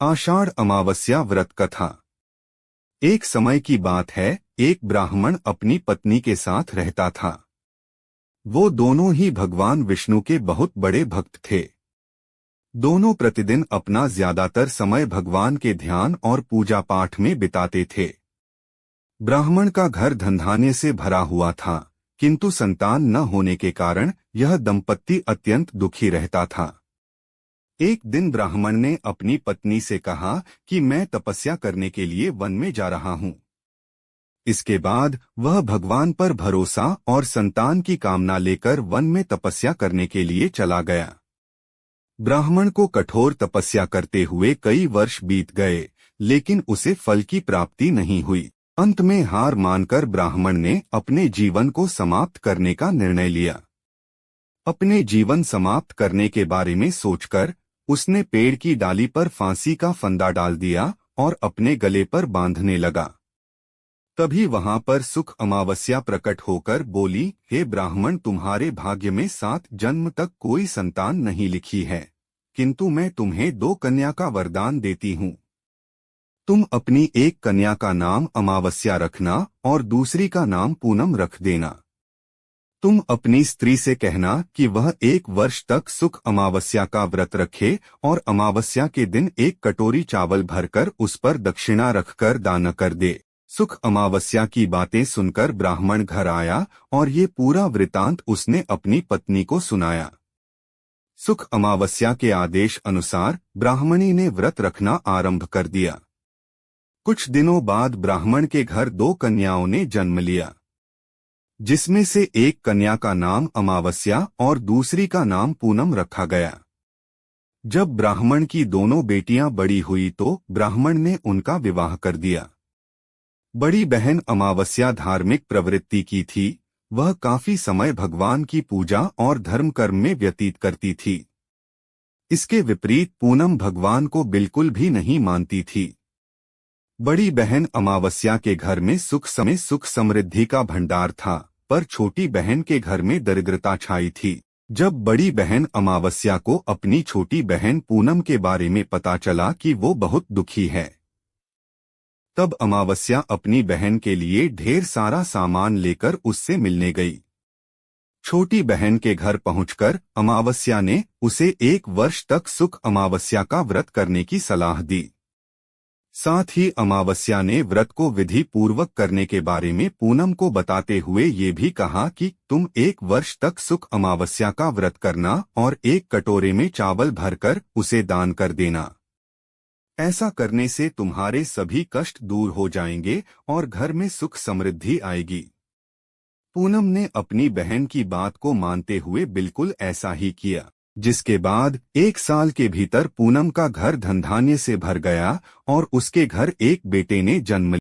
आषाढ़ अमावस्या व्रत कथा। एक समय की बात है, एक ब्राह्मण अपनी पत्नी के साथ रहता था। वो दोनों ही भगवान विष्णु के बहुत बड़े भक्त थे। दोनों प्रतिदिन अपना ज्यादातर समय भगवान के ध्यान और पूजा पाठ में बिताते थे। ब्राह्मण का घर धनधान्य से भरा हुआ था, किंतु संतान न होने के कारण यह दंपत्ति अत्यंत दुखी रहता था। एक दिन ब्राह्मण ने अपनी पत्नी से कहा कि मैं तपस्या करने के लिए वन में जा रहा हूँ। इसके बाद वह भगवान पर भरोसा और संतान की कामना लेकर वन में तपस्या करने के लिए चला गया। ब्राह्मण को कठोर तपस्या करते हुए कई वर्ष बीत गए, लेकिन उसे फल की प्राप्ति नहीं हुई। अंत में हार मानकर ब्राह्मण ने अपने जीवन को समाप्त करने का निर्णय लिया। अपने जीवन समाप्त करने के बारे में सोचकर उसने पेड़ की डाली पर फांसी का फंदा डाल दिया और अपने गले पर बांधने लगा। तभी वहां पर सुख अमावस्या प्रकट होकर बोली, हे ब्राह्मण, तुम्हारे भाग्य में 7 जन्म तक कोई संतान नहीं लिखी है, किंतु मैं तुम्हें 2 कन्या का वरदान देती हूँ। तुम अपनी एक कन्या का नाम अमावस्या रखना और दूसरी का नाम पूनम रख देना। तुम अपनी स्त्री से कहना कि वह 1 वर्ष तक सुख अमावस्या का व्रत रखे और अमावस्या के दिन 1 कटोरी चावल भरकर उस पर दक्षिणा रखकर दान कर दे। सुख अमावस्या की बातें सुनकर ब्राह्मण घर आया और ये पूरा वृतांत उसने अपनी पत्नी को सुनाया। सुख अमावस्या के आदेश अनुसार ब्राह्मणी ने व्रत रखना आरंभ कर दिया। कुछ दिनों बाद ब्राह्मण के घर 2 कन्याओं ने जन्म लिया, जिसमें से एक कन्या का नाम अमावस्या और दूसरी का नाम पूनम रखा गया। जब ब्राह्मण की दोनों बेटियां बड़ी हुई तो ब्राह्मण ने उनका विवाह कर दिया। बड़ी बहन अमावस्या धार्मिक प्रवृत्ति की थी। वह काफी समय भगवान की पूजा और धर्म कर्म में व्यतीत करती थी। इसके विपरीत पूनम भगवान को बिल्कुल भी नहीं मानती थी। बड़ी बहन अमावस्या के घर में सुख समृद्धि का भंडार था, पर छोटी बहन के घर में दरिद्रता छाई थी। जब बड़ी बहन अमावस्या को अपनी छोटी बहन पूनम के बारे में पता चला कि वो बहुत दुखी है, तब अमावस्या अपनी बहन के लिए ढेर सारा सामान लेकर उससे मिलने गई। छोटी बहन के घर पहुंचकर अमावस्या ने उसे 1 वर्ष तक सुख अमावस्या का व्रत करने की सलाह दी। साथ ही अमावस्या ने व्रत को विधि पूर्वक करने के बारे में पूनम को बताते हुए ये भी कहा कि तुम 1 वर्ष तक सुख अमावस्या का व्रत करना और 1 कटोरे में चावल भरकर उसे दान कर देना। ऐसा करने से तुम्हारे सभी कष्ट दूर हो जाएंगे और घर में सुख समृद्धि आएगी। पूनम ने अपनी बहन की बात को मानते हुए बिल्कुल ऐसा ही किया, जिसके बाद 1 साल के भीतर पूनम का घर धनधान्य से भर गया और उसके घर एक बेटे ने जन्म